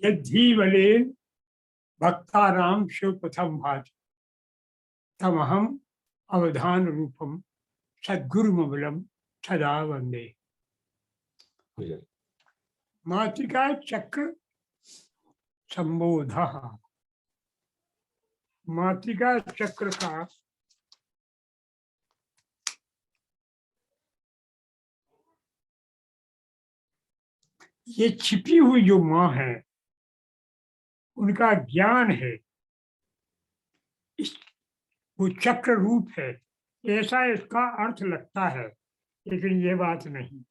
यद्धीवलेन भक्तानां शिवपथं भाति तमहम अवधान रूपम सद्गुरुमबलम सदा वंदे। मातृका चक्र संबोध। मातृका चक्र का ये छिपी हुई जो माँ है उनका ज्ञान है, इस वो चक्र रूप है, ऐसा इसका अर्थ लगता है, लेकिन ये बात नहीं।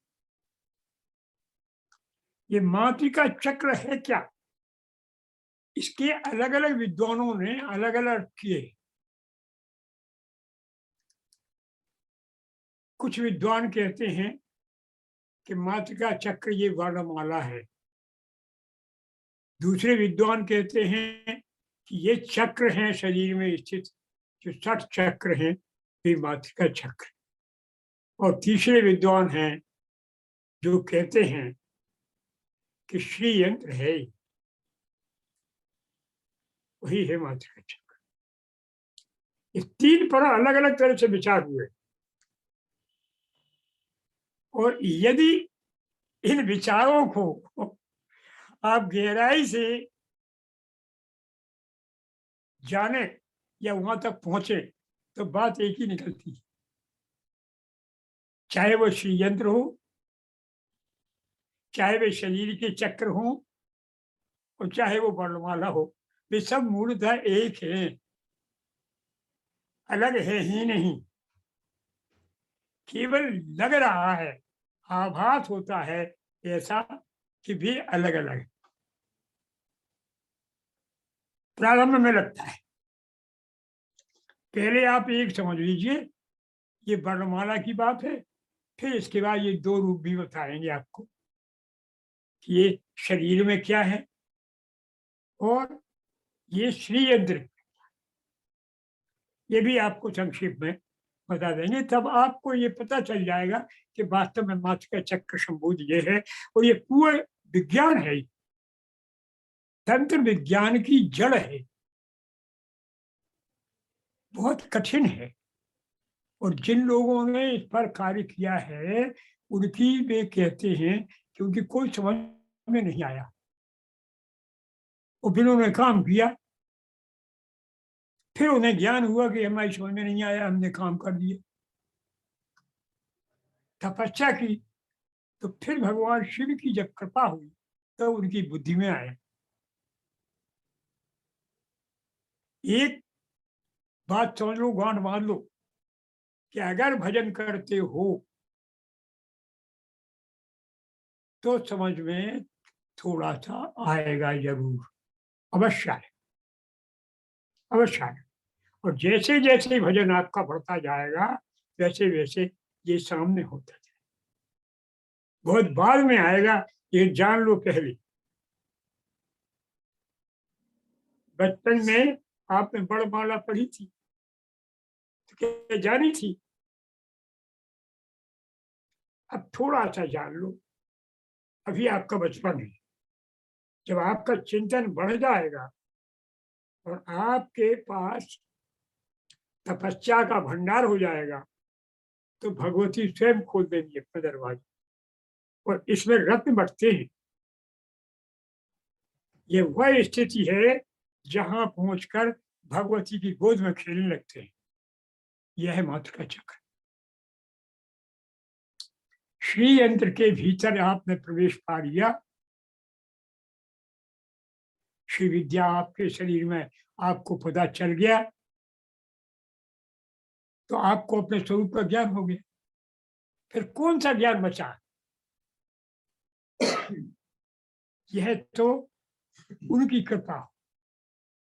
ये मातृका चक्र है क्या, इसके अलग अलग विद्वानों ने अलग अलग किए। कुछ विद्वान कहते हैं कि मातृका चक्र ये वर्णमाला है। दूसरे विद्वान कहते हैं कि ये चक्र हैं शरीर में स्थित, जो 60 चक्र हैं, ये मातृका चक्र। और तीसरे विद्वान हैं जो कहते हैं कि श्री यंत्र है, वही है मातृका चक्र। ये तीन पर अलग अलग तरह से विचार हुए, और यदि इन विचारों को आप गहराई से जाने या वहां तक पहुंचे तो बात एक ही निकलती है। चाहे वो श्री यंत्र हो, चाहे वे शरीर के चक्र हो, और चाहे वो वर्णमाला हो, वे सब मूलतः एक है, अलग है ही नहीं। केवल लग रहा है, आभास होता है ऐसा कि भी अलग अलग है। प्रारंभ में लगता है, पहले आप एक समझ लीजिए ये वर्णमाला की बात है, फिर इसके बाद ये दो रूप भी बताएंगे आपको कि ये शरीर में क्या है और ये श्री यंत्र, ये भी आपको संक्षेप में बता देंगे। तब आपको ये पता चल जाएगा कि वास्तव में मातृका चक्र संबोध ये है, और ये पूरा विज्ञान है, तंत्र विज्ञान की जड़ है, बहुत कठिन है। और जिन लोगों ने इस पर कार्य किया है उनकी वे कहते हैं कि उनकी कोई समझ में नहीं आया, और फिर उन्होंने काम किया, फिर उन्हें ज्ञान हुआ कि हमारी समझ में नहीं आया, हमने काम कर दिया, तपस्या की, तो फिर भगवान शिव की जब कृपा हुई तो उनकी बुद्धि में आया। एक बात समझ लो, गांठ बांध लो कि अगर भजन करते हो तो समझ में थोड़ा सा आएगा, जरूर, अवश्य है, अवश्य है। और जैसे जैसे भजन आपका बढ़ता जाएगा वैसे वैसे ये सामने होता जाएगा, बहुत बाद में आएगा, ये जान लो। पहले बचपन में आपने बड़माला पढ़ी थी तो क्या जानी थी? अब थोड़ा सा जान लो, अभी आपका बचपन है। जब आपका चिंतन बढ़ जाएगा और आपके पास तपस्या का भंडार हो जाएगा तो भगवती स्वयं खोल देंगी अपना दरवाजा, और इसमें रत्न बढ़ते हैं। ये वह स्थिति है जहां पहुंचकर भगवती की गोद में खेलने लगते हैं। यह है मातृका चक्र। श्री यंत्र के भीतर आपने प्रवेश पा लिया, श्री विद्या आपके शरीर में आपको पता चल गया, तो आपको अपने स्वरूप का ज्ञान हो गया। फिर कौन सा ज्ञान बचा? यह तो उनकी कृपा,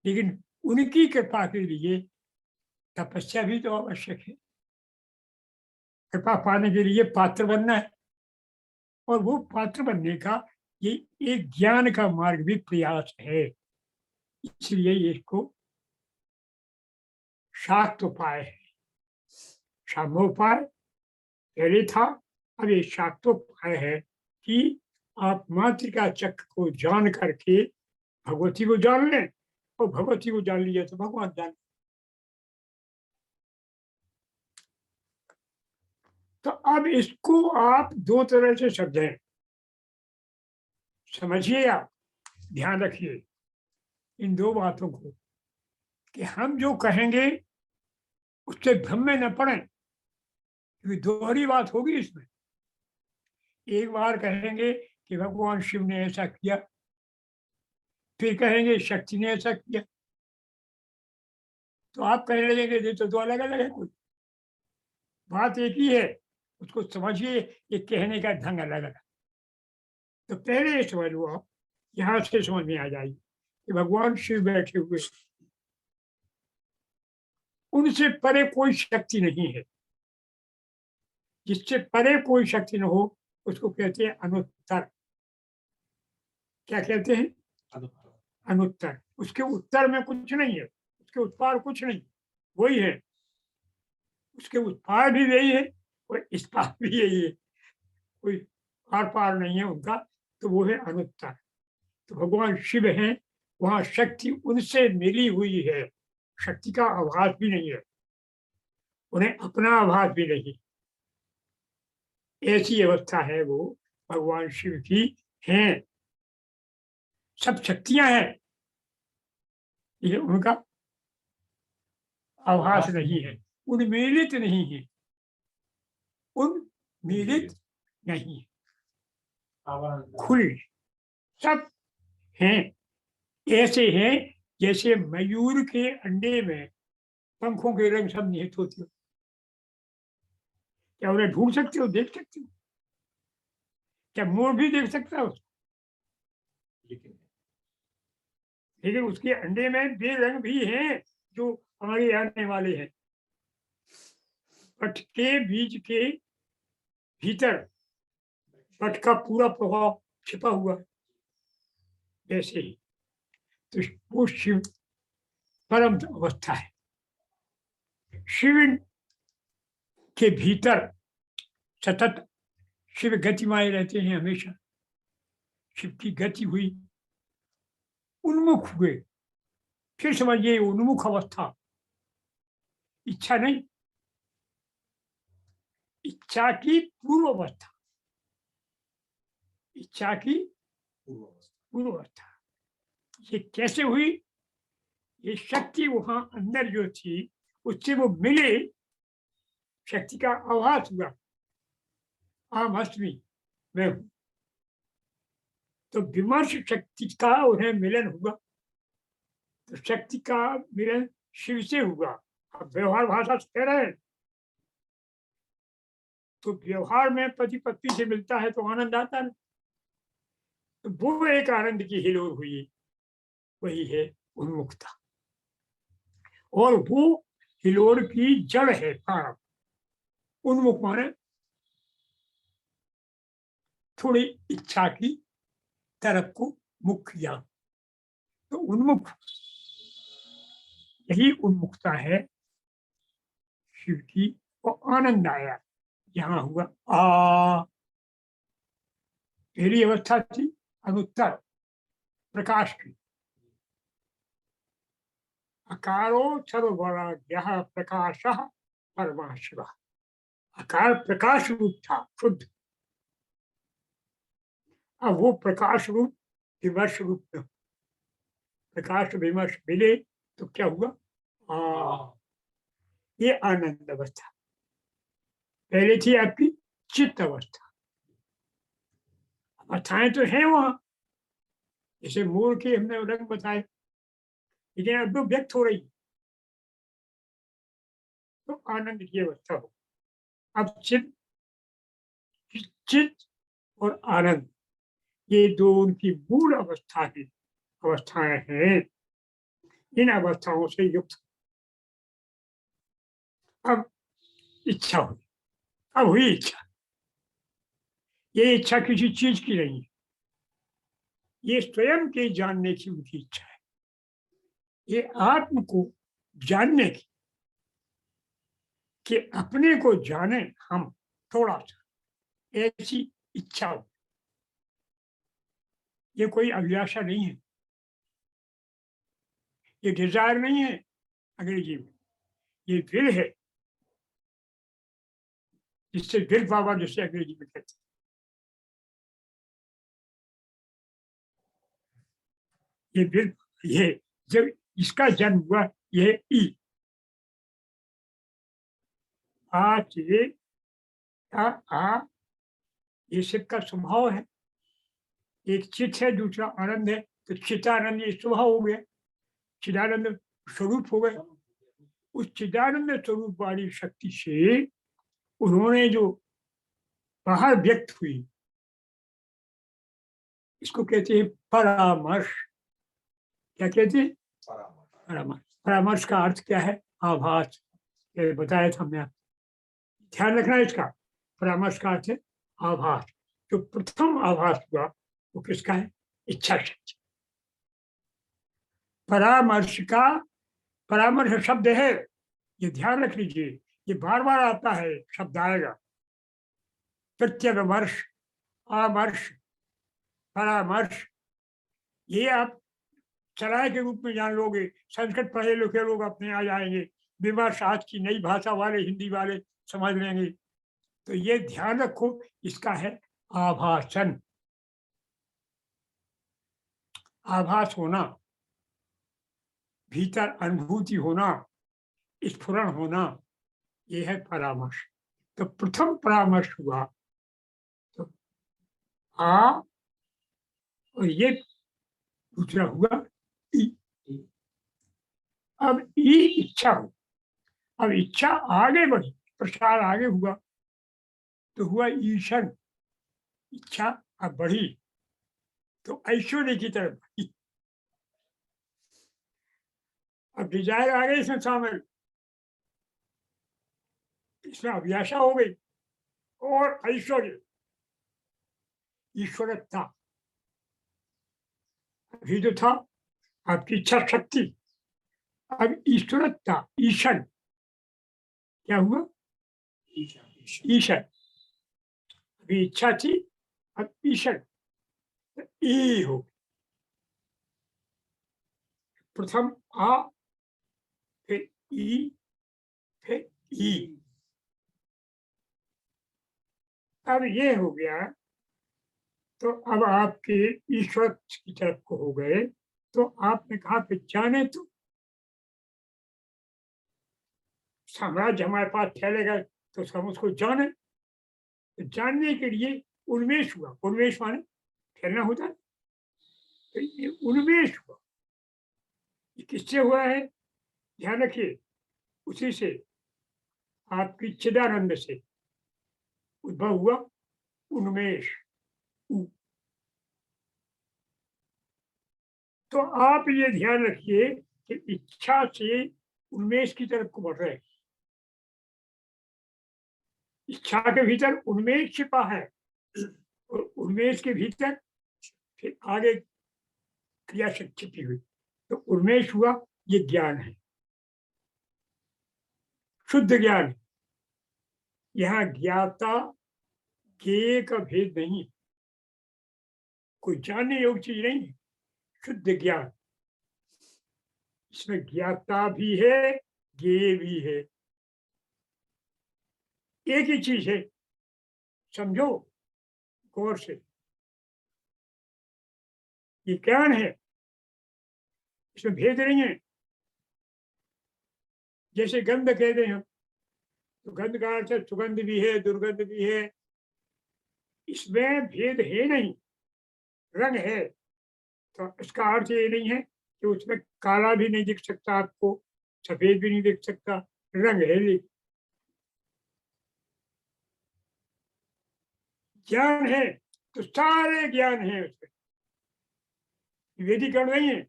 लेकिन उनकी कृपा के लिए तपस्या भी तो आवश्यक है। कृपा पाने के लिए पात्र बनना है, और वो पात्र बनने का ये एक ज्ञान का मार्ग भी प्रयास है। इसलिए इसको शाक्तोपाय है। सामोपाय पहले था, अब ये शाक्तोपाय है कि आप मातृका चक्र को जान करके भगवती को जान लें, और भगवती को जान लिया तो भगवान जान। तो अब इसको आप दो तरह से समझें, समझिए, आप ध्यान रखिए इन दो बातों को, कि हम जो कहेंगे उससे भ्रम में न पड़े, क्योंकि दोहरी बात होगी इसमें। एक बार कहेंगे कि भगवान शिव ने ऐसा किया, फिर कहेंगे शक्ति ने ऐसा किया, तो आप कहने लगेंगे ये तो दो अलग अलग है, कोई बात एक ही है। उसको समझिए, ये कहने का ढंग अलग अलग। तो पहले ये समझ लो आप, यहाँ से समझ में आ जाएगी कि भगवान शिव बैठे हुए, उनसे परे कोई शक्ति नहीं है। जिससे परे कोई शक्ति न हो उसको कहते हैं अनुत्तर। क्या कहते हैं? अनुत्तर। उसके उत्तर में कुछ नहीं है, उसके उत्पार कुछ नहीं, वही है। उसके उत्पार भी वही है और इस पार भी यही है, कोई आर पार नहीं है उनका, तो वो है अनुत्तर। तो भगवान शिव हैं, वहां शक्ति उनसे मिली हुई है, शक्ति का आभास भी नहीं है, उन्हें अपना आभास भी नहीं। ऐसी अवस्था है वो भगवान शिव की हैं। सब शक्तियां हैं, ये उनका आभास नहीं है, उन्मीलित नहीं है, उन्मीलित नहीं, खुल सब हैं। ऐसे हैं जैसे मयूर के अंडे में पंखों के रंग सब निहित होते हो। क्या उन्हें ढूंढ सकते हो, देख सकते हो? क्या मोर भी देख सकता है उसको? लेकिन उसके अंडे में वे रंग भी हैं जो हमारे आने वाले हैं। पट के बीज के भीतर पट का पूरा प्रभाव छिपा हुआ है, वैसे ही तो वो शिव परम अवस्था है। शिव के भीतर सतत शिव गतिमाए रहते हैं हमेशा। शिव की गति हुई, उन्मुख हुए, फिर समझिए उन्मुख अवस्था, इच्छा नहीं, इच्छा की पूर्व अवस्था, इच्छा की पूर्व अवस्था। ये कैसे हुई? ये शक्ति वहां अंदर जो थी उससे वो मिले, शक्ति का आभास हुआ, आम अस्मि, मैं हूं। तो विमर्श शक्ति का उन्हें मिलन हुआ, तो शक्ति का मिलन शिव से हुआ। अब व्यवहार भाषा से कह रहे हैं, तो व्यवहार में पति पत्नी से मिलता है तो आनंद आता है, तो वो एक आनंद की हिलोर हुई, वही है उन्मुखता। और वो हिलोर की जड़ है प्रारंभ। उन्मुख माने थोड़ी इच्छा की तरफ को मुख किया, तो उन्मुख, यही उन्मुखता है शिव की। और आनंद आया, यहां हुआ आ। पहली अवस्था थी अनुत्तर प्रकाश की, अकारो सर्ववर्ग प्रकाश परमा शिव। अकार प्रकाश रूप था शुद्ध, अब वो प्रकाश रूप विमर्श रूप में, प्रकाश विमर्श मिले तो क्या हुआ? ये आनंद अवस्था। पहले थी आपकी चित्त अवस्था। अवस्थाएं तो हैं वहां, जैसे मोर के हमने रंग बताए, लेकिन अब वो व्यक्त हो रही, तो आनंद की अवस्था हो। अब चित्त, चित्त और आनंद, ये दो उनकी मूल अवस्था की अवस्थाएं हैं। इन अवस्थाओं से युक्त अब इच्छा हुई, अब हुई इच्छा। ये इच्छा किसी चीज की नहीं है, ये स्वयं के जानने की उनकी इच्छा है, ये आत्म को जानने की, कि अपने को जाने हम थोड़ा सा, ऐसी इच्छा हो। ये कोई अभिलाषा नहीं है, ये डिजायर नहीं है अंग्रेजी में, ये विल है, जिससे विल पावर जिसे अंग्रेजी में कहते हैं। ये विल, ये जब इसका जन्म हुआ, ये ई आ से आ, ये सबका स्वभाव है। एक चित है, दूसरा आनंद है, तो चितानंद ये स्वभाव हो गया, चिदानंद स्वरूप हो गए। उस चिदानंद स्वरूप वाली शक्ति से उन्होंने जो बाहर व्यक्त हुई, इसको कहते हैं परामर्श। क्या कहते हैं? परामर्श। परामर्श का अर्थ क्या है? आभास। ये बताया था हमने, ध्यान रखना है इसका। परामर्श का अर्थ है आभास। जो प्रथम आभास हुआ वो किसका है? इच्छा शक्ति। परामर्श का, परामर्श शब्द है, ये ध्यान रख लीजिए, ये बार बार आता है, शब्द आएगा। प्रत्यवर्ष, आमर्श, परामर्श, ये आप सराय के रूप में जान लोगे। संस्कृत पढ़े लिखे लोग अपने आ जाएंगे, विमर्श आज की नई भाषा वाले, हिंदी वाले समझ लेंगे। तो ये ध्यान रखो, इसका है आभासन। आभास होना, भीतर अनुभूति होना, स्फुरण होना, ये है परामर्श। तो प्रथम परामर्श हुआ तो आ, और ये दूसरा हुआ ई। अब ई इच्छा हो, अब इच्छा आगे बढ़ी, प्रसार आगे हुआ, तो हुआ ईशन। इच्छा अब बढ़ी तो ऐश्वर्य की तरफ बढ़ी। अब डिजायर आ गई इसमें शामिल, इसमें अभिलाषा हो गई और ऐश्वर्य, ईश्वरता। अभी जो था आपकी इच्छा शक्ति, अब ईश्वरता, ईशन। क्या हुआ? ईशन। अभी इच्छा थी, अब ईशन। ई हो, प्रथम आ, फिर ई, फिर ई। अब ये हो गया, तो अब आपके ईश्वर की तरफ को हो गए। तो आपने कहा कि जाने तो साम्राज्य हमारे पास फैलेगा, तो हम उसको जाने। तो जानने के लिए उन्मेष हुआ। उन्मेष माने फैलना होता है, तो ये उन्मेष हुआ। ये किससे हुआ है? ध्यान रखिए, उसी से, आपकी चिदानंद से उद्भव हुआ उन्मेष। तो आप ये ध्यान रखिए कि इच्छा से उन्मेष की तरफ को बढ़ रहे हैं। इच्छा के भीतर उन्मेष छिपा है, और उन्मेष के भीतर फिर आगे क्रिया शक्ति छिपी हुई। तो उन्मेष हुआ, ये ज्ञान है, शुद्ध ज्ञान। यहाँ ज्ञाता ज्ञेय का भेद नहीं, कोई जानने योग्य चीज नहीं है, शुद्ध ज्ञान। इसमें ज्ञाता भी है, ज्ञेय भी है, एक ही चीज है। समझो गौर से, ये ज्ञान है, इसमें भेद नहीं है। जैसे गंध कहते हैं हम, तो गंध का अर्थ है सुगंध भी है, दुर्गंध भी है। इसमें भेद है नहीं, रंग है। तो इसका अर्थ ये नहीं है कि उसमें काला भी नहीं दिख सकता आपको, सफेद भी नहीं दिख सकता, रंग है। लेकिन ज्ञान है तो सारे ज्ञान है उसमें, वेदीकरण नहीं है,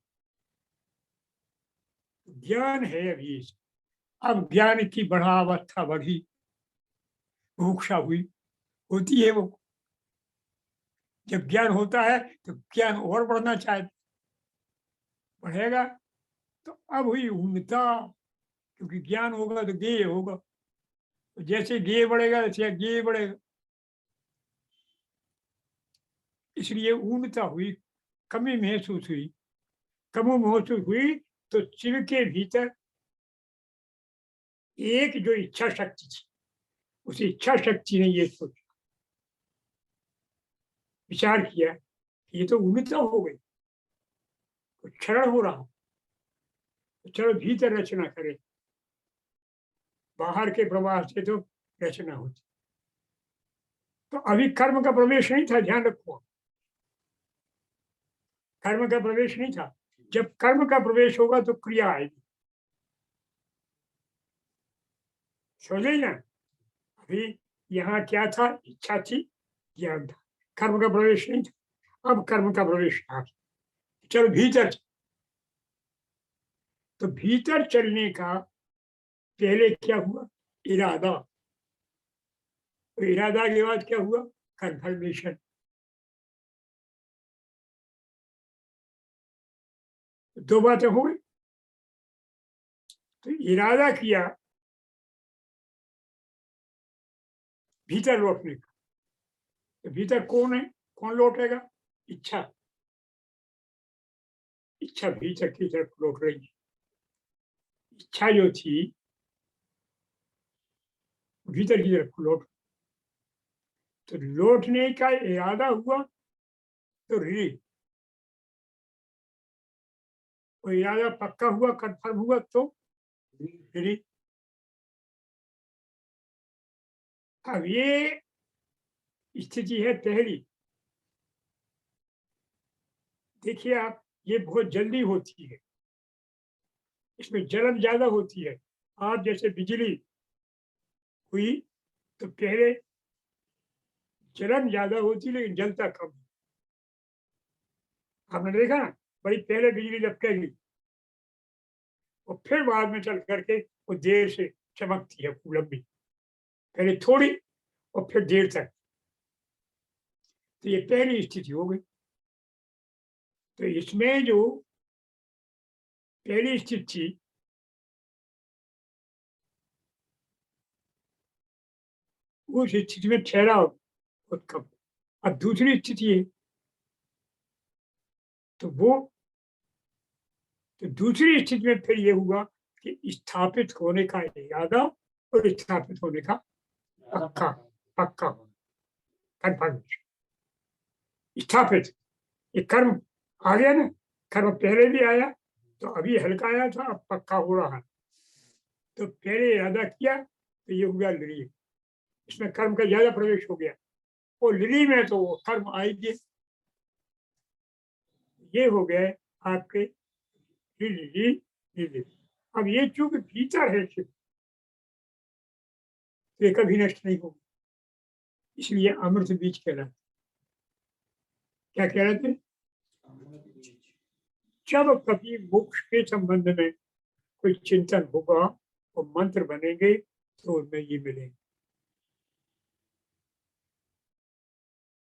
ज्ञान है अभी। अब ज्ञान की बढ़ावस्था बढ़ी, बुभुक्षा हुई, होती है वो। जब ज्ञान होता है तो ज्ञान और बढ़ना चाहे, बढ़ेगा। तो अब हुई उन्नता, क्योंकि ज्ञान होगा तो ज्ञेय होगा, तो जैसे ज्ञेय बढ़ेगा वैसे ज्ञेय बढ़ेगा। इसलिए ऊर्णता हुई, कमी महसूस हुई। कमी महसूस हुई तो शिव के भीतर एक जो इच्छा शक्ति थी, उस इच्छा शक्ति ने ये सोचा, विचार किया कि ये तो उन्नत हो गई, तो क्षरण हो रहा हो, तो चलो भीतर रचना करें, बाहर के प्रवाह से तो रचना होती। तो अभी कर्म का प्रवेश नहीं था, ध्यान रखो, कर्म का प्रवेश नहीं था। जब कर्म का प्रवेश होगा तो क्रिया आएगी, समझे ना। अभी यहाँ क्या था, इच्छा थी, ज्ञान था, कर्म का प्रवेश नहीं था। अब कर्म का प्रवेश था, चलो भीतर। तो भीतर चलने का पहले क्या हुआ, इरादा। तो इरादा के बाद क्या हुआ, कन्फर्मेशन। दो बातें हो गई। तो इरादा किया भीतर लौटने का, तो भीतर कौन है, कौन लौटेगा, इच्छा। इच्छा भीतर की तरफ लौट रही है। इच्छा जो थी भीतर की तरफ लौट, तो लौटने का इरादा हुआ तो रिलीज, वो इरादा पक्का हुआ, कंफर्म हुआ तो रिलीज। अब ये स्थिति है पहली। देखिए आप, ये बहुत जल्दी होती है, इसमें जलन ज्यादा होती है। आप जैसे बिजली हुई तो पहले जलन ज्यादा होती लेकिन जलता कम। आपने देखा ना, भाई पहले बिजली लपकेगी और फिर बाद में चल करके वो देर से चमकती है खूब लंबी, पहले थोड़ी और फिर देर तक। तो ये पहली स्थिति हो गई। तो इसमें जो पहली स्थिति थी, उस स्थिति में ठहराव बहुत कम। अब दूसरी स्थिति है, तो वो, तो दूसरी स्थिति में फिर ये हुआ कि स्थापित होने का इरादा और स्थापित होने का पक्का, पक्का कन्फर्मेशन। स्थापित, ये कर्म आ गया ना, कर्म पहले भी आया तो अभी हल्का आया था, अब पक्का हो रहा है। तो पहले इरादा किया तो ये हुआ लिली, इसमें कर्म का ज्यादा प्रवेश हो गया। वो लिली में तो वो कर्म आएगी, ये हो गए आपके लिली लिली। अब ये चूंकि भीतर है शिव, तो ये कभी नष्ट नहीं होगा, इसलिए अमृत बीज कहलाते। क्या कह रहे थे, जब कभी मोक्ष के संबंध में कोई चिंतन होगा वो मंत्र बनेंगे तो उनमें ये मिलेंगे,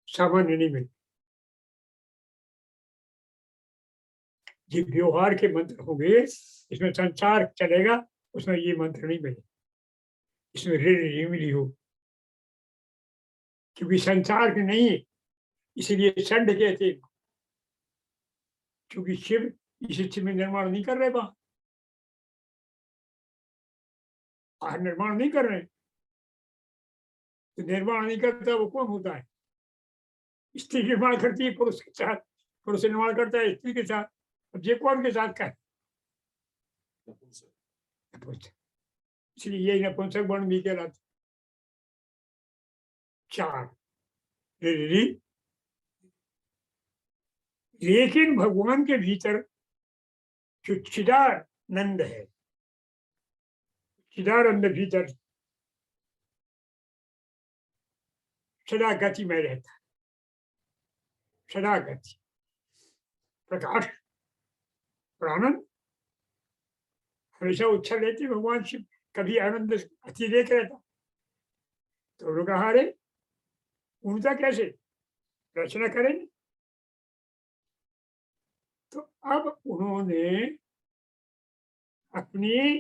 सामान्य नहीं मिलेंगे। ये व्यवहार के मंत्र होंगे, इसमें संसार चलेगा, उसमें ये मंत्र नहीं मिले, इसमें ऋण मिली हो, क्योंकि संसार के नहीं है, इसीलिए संड कहते हैं। क्योंकि शिव इस स्थिति में निर्माण नहीं कर रहे, बाहर निर्माण नहीं कर रहे, तो निर्माण नहीं करता वो कौन होता है, स्त्री निर्माण करती है पुरुष के साथ, पुरुष निर्माण करता है स्त्री के साथ। अब ये कौन के साथ का है, इसलिए यही नपुंसक वर्ण भी कहलाता। चार, लेकिन भगवान के भीतर जो चिदानंद है, चिदानंद भीतर सदा गति में रहता है, सदा गति, प्रकाश और आनंद हमेशा उच्छल रहती भगवान शिव, कभी आनंद अति देख रहता। तो लोग कहा रे उनका कैसे रचना करेंगे। तो अब उन्होंने अपनी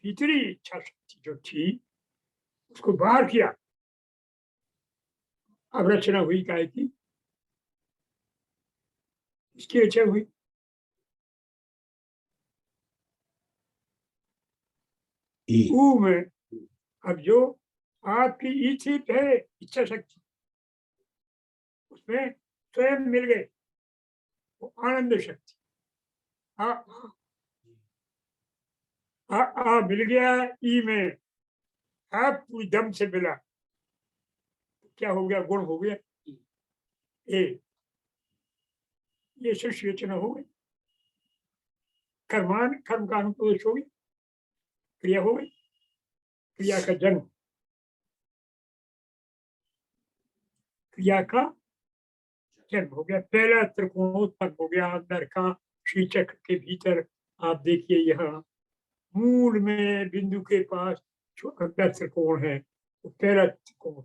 भीतरी इच्छा शक्ति जो थी उसको बाहर किया। अब रचना हुई काय की, इसकी रचना हुई। ऊ में अब जो आपकी ईच्छित है इच्छा शक्ति, उसमें स्वयं मिल गए वो आनंद शक्ति। आ, मिल गया ई में, आप पूरी दम से मिला, क्या हो गया? गुण हो गया ए। ये सृष्टि रचना हो गई, कर्म का अनुप्रवेश हो गया, क्रिया हो गई, क्रिया का जन्म, क्रिया का जन्म हो गया। पहला त्रिकोण उत्पन्न हो गया अंदर का, श्री चक्र के भीतर। आप देखिए यहाँ मूल में बिंदु के पास जो अंदर त्रिकोण है वो पहला त्रिकोण।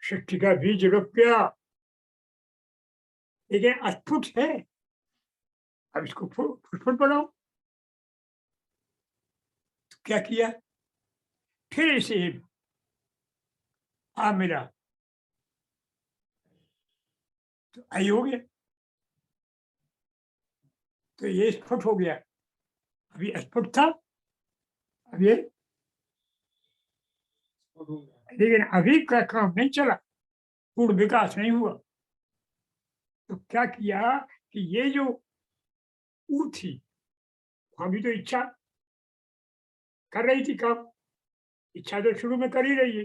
सृष्टि का बीज रुक गया, लेकिन अद्भुत है। अब इसको फुटफुट बनाओ। तो क्या किया? फिर इसे मिला तो आई हो गया, तो ये स्फुट हो गया। अभी स्फुट था, अब ये, लेकिन अभी का काम नहीं चला, पूर्ण विकास नहीं हुआ। तो क्या किया कि ये जो ऊ थी, वहां भी तो इच्छा कर रही थी काम, इच्छा तो शुरू में कर ही रही है।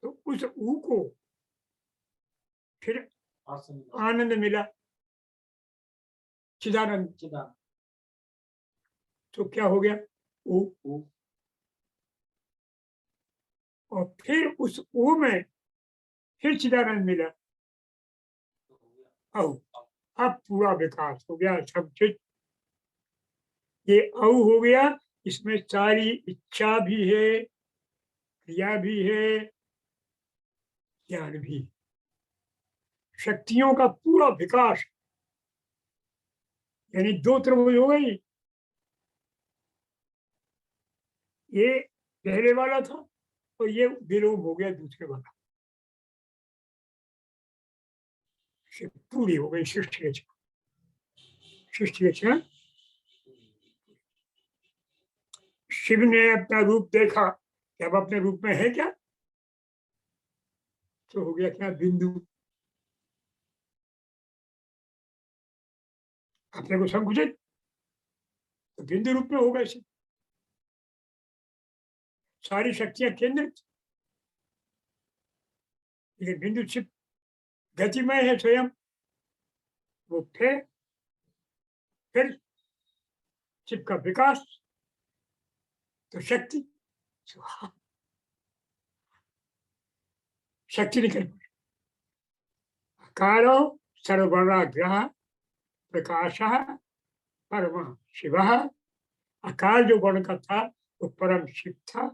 तो उस ऊ को फिर आनंद मिला, चिदानंद। तो क्या हो गया? ऊ। और फिर उस ऊ में फिर चिदानंद मिला, अब पूरा विकास हो गया, सब चीज। ये औ हो गया, इसमें सारी इच्छा भी है, क्रिया भी है, ज्ञान भी, शक्तियों का पूरा विकास। यानी दो त्रिभुज हो गई, ये पहले वाला था और ये विलोम हो गया दूसरे वाला। पूरी हो गई सृष्टि रचना। सृष्टि रचना, शिव ने अपना रूप देखा कि अब अपने रूप में है क्या, तो हो गया क्या? बिंदु। अपने को संकुचित, तो बिंदु रूप में हो गए। सारी शक्तियां केंद्रित, लेकिन बिंदु छिप गतिमय है स्वयं, वो फिर चिप का विकास, तो शक्ति, शक्ति निकल पड़ी। अकारो सर्ववर्णाग्रह प्रकाश परम शिव। अकाल जो वर्ण का था वो परम शिव था,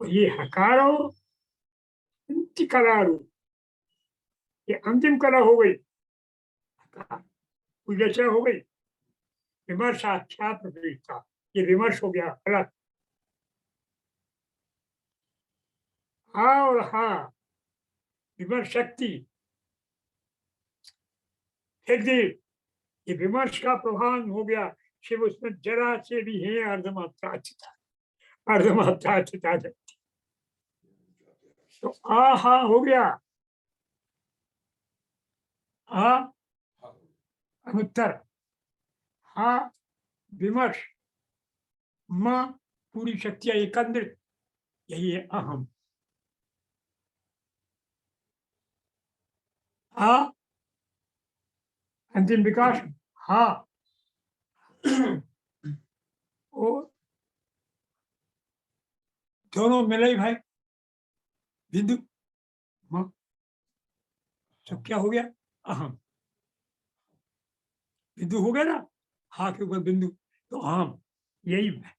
और ये हकारो अंतिम कला रूप, ये अंतिम कला हो गई, उल्लेखना हो गई। विमर्श आख्या प्रवेश था, ये विमर्श हो गया अलग। और हाँ, विमर्श शक्ति देव, ये विमर्श का प्रभाव हो गया। शिव उसमें जरा से भी है अर्धमात्रा, अर्धमात्रा शक्ति। तो हा हो गया, आ अनुत्तर, हा विमर्श, मां पूरी शक्तियां एकत्रित, यही है अहम। आ अंतिम विकास, हा वो दोनों मिले ही भाई, बिंदु मां। तो क्या हो गया? अहम। बिंदु हो गया ना, हा के ऊपर बिंदु, तो अहम। यही मैं,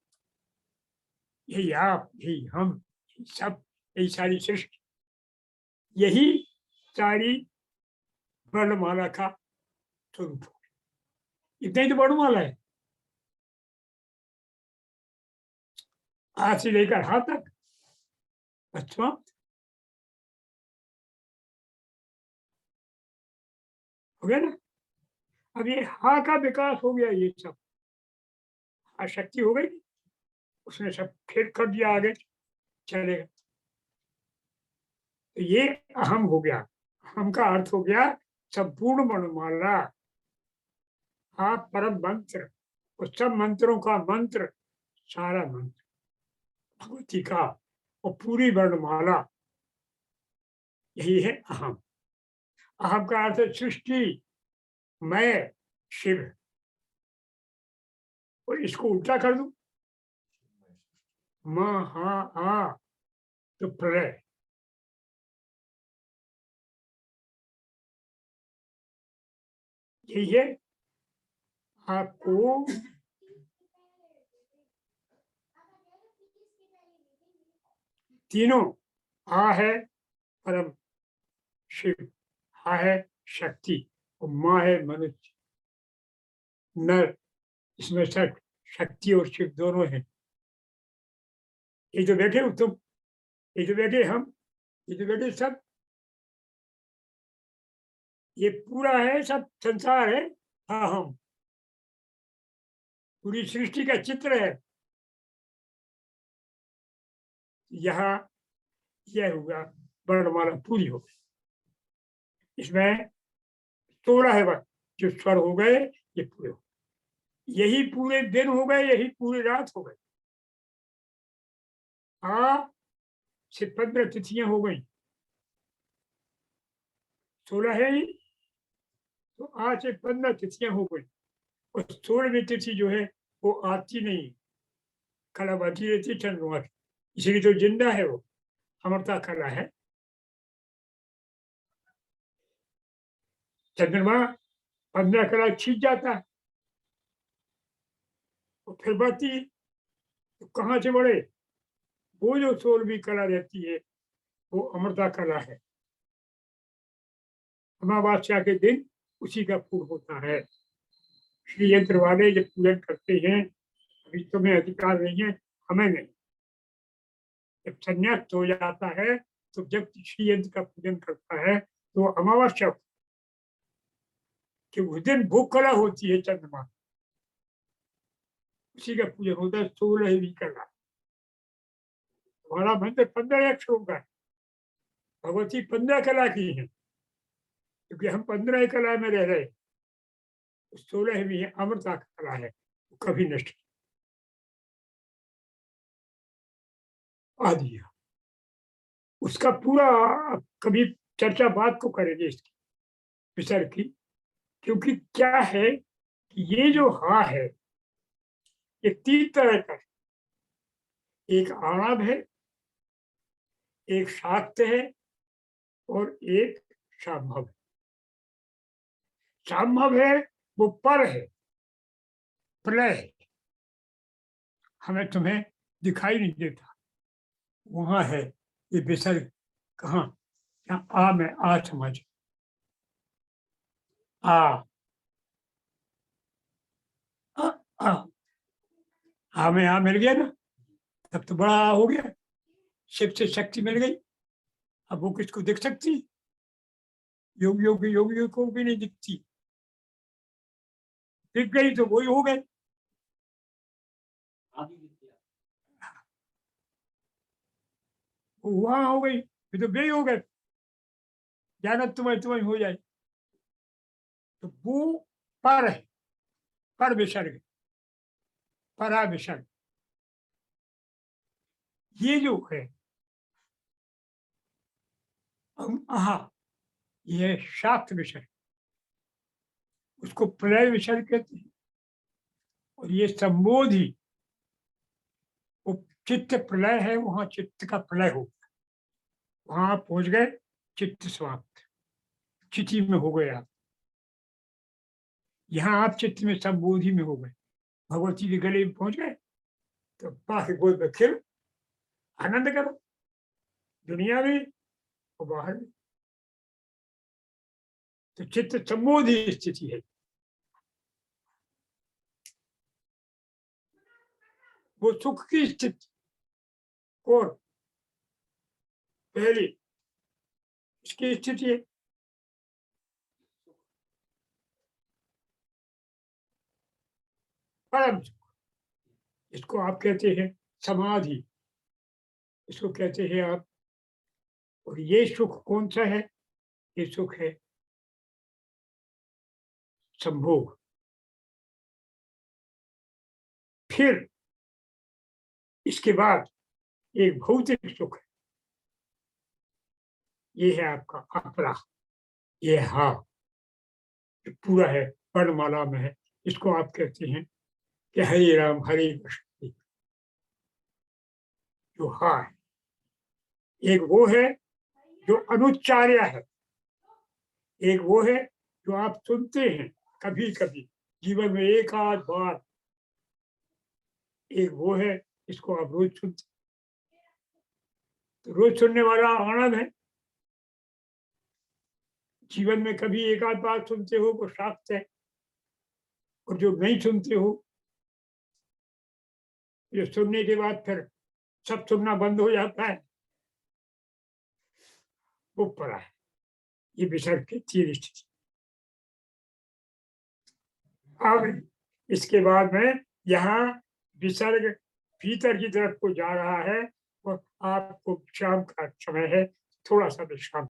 यही आप, यही हम, यही सब, यही सारी सृष्टि, यही सारी वर्णमाला का स्वरूप। इतना ही तो वर्णमाला है, हाथ से लेकर हाथ तक। अच्छा, हो गया ना? अब ये हा का विकास हो गया, ये सब आशक्ति हो गई, उसने सब फिर कर दिया आगे चलेगा। तो ये अहम हो गया। अहम का अर्थ हो गया संपूर्ण वर्णमाला, हा परम मंत्र, उस सब मंत्रों का मंत्र, सारा मंत्र भगवती का और पूरी वर्णमाला, यही है अहम। अहम का अर्थ है सृष्टि, मैं, शिव। और इसको उल्टा कर दूं, महा आ तो प्रलय। यही है आपको तीनों। आ है परम शिव, हा है शक्ति, और माँ है मनुष्य नर। इसमें सब शक्ति और शिव दोनों हैं। ये जो बैठे हो तुम, ये जो बैठे हम, ये जो बैठे सब, ये पूरा है, सब संसार है। हाँ, हम पूरी सृष्टि का चित्र है। यहाँ यह हुआ, वर्णमाला पूरी हो गई। इसमें 16 है वह जो स्वर हो गए, ये पूरे हो गए। यही पूरे दिन हो गए, यही पूरी रात हो गई। आ से 15 तिथियां हो गई, 16 है ही, तो आज से 15 तिथियां हो गई। और 16वीं तिथि जो है वो आती नहीं, कला बची रहती है चंद्रमा की, इसलिए तो जिंदा है वो, अमरता कला है। चंद्रमा 15 कला छींच जाता है, तो फिर बढ़ती है, तो कहाँ से बढ़े? वो जो 16वीं कला रहती है वो अमृता कला है। अमावस्या के दिन उसी का फूल होता है। श्री यंत्र वाले जब पूजन करते हैं, अभी तुम्हें अधिकार नहीं है, हमें नहीं। जब संन्यास हो जाता है तो जब श्री यंत्र का पूजन करता है तो अमावस्या कि उस दिन भूख कला होती है, चंद्रमा उसी का पूजन होता है। 16वीं कला। हमारा मंत्र 15 अक्षरों का है, भगवती 15 कला की है, क्योंकि हम 15 कला में रह रहे। 16वीं है, अमृता कला है, वो कभी नष्ट आदि है। उसका पूरा कभी चर्चा बात को करेंगे इसकी, विसर्ग की। क्योंकि क्या है कि ये जो हा है, ये 3 तरह का है। एक आणाभ है, एक शाक्त है, और एक शाम्भव है। शाम्भव है वो पर है, प्रलय है, हमें तुम्हें दिखाई नहीं देता, वहां है ये विसर्ग। कहाँ? आ में आ समझ, आ आ, आ, आ में आ मिल गया ना, तब तो बड़ा आ हो गया। शिव से शक्ति मिल गई, अब वो किसको दिख सकती? योगियों को भी नहीं दिखती, दिख गई तो वही हो गए। वहां हो गई, फिर तो वे हो गए, ज्ञान तुम्हें तुम्हें हो जाए। तो वो पर है, पर विसर्ग, परा विसर्ग। ये जो है आहा, ये शाक्त विसर्ग, उसको प्रलय विसर्ग कहते हैं। और ये संबोधि, वो चित्त प्रलय है, वहां चित्त का प्रलय हो, वहां आप पहुंच गए, चित्त समाप्त, चिति में हो गए आप। यहाँ आप चित्त में संबोधि में हो गए, भगवती के गले में पहुंच गए, तो बाकी गोद में खेलो, आनंद करो, दुनिया में और बाहर में। तो चित्त संबोधि स्थिति है, वो सुख की स्थिति। और पहली इसकी स्थिति है परम सुख। इसको आप कहते हैं समाधि, इसको कहते हैं आप। और ये सुख कौन सा है? ये सुख है संभोग। फिर इसके बाद एक भौतिक सुख है, ये है आपका अपरा, ये हा जो पूरा है, वर्णमाला में है। इसको आप कहते हैं कि हरे राम हरे कृष्ण, जो हा है। एक वो है जो अनुच्चार्य है, एक वो है जो आप सुनते हैं कभी कभी जीवन में एक आध बार, एक वो है इसको आप रोज सुनते। तो रोज सुनने वाला आनंद है, जीवन में कभी एक आध बार सुनते हो वो शाक्त है। और जो नहीं सुनते हो, ये सुनने के बाद फिर सब सुनना बंद हो जाता है, वो पड़ा है। ये विसर्ग की तीन स्थिति। अब इसके बाद में यहाँ विसर्ग भीतर की तरफ को जा रहा है और आपको शाम का समय है, थोड़ा सा विश्राम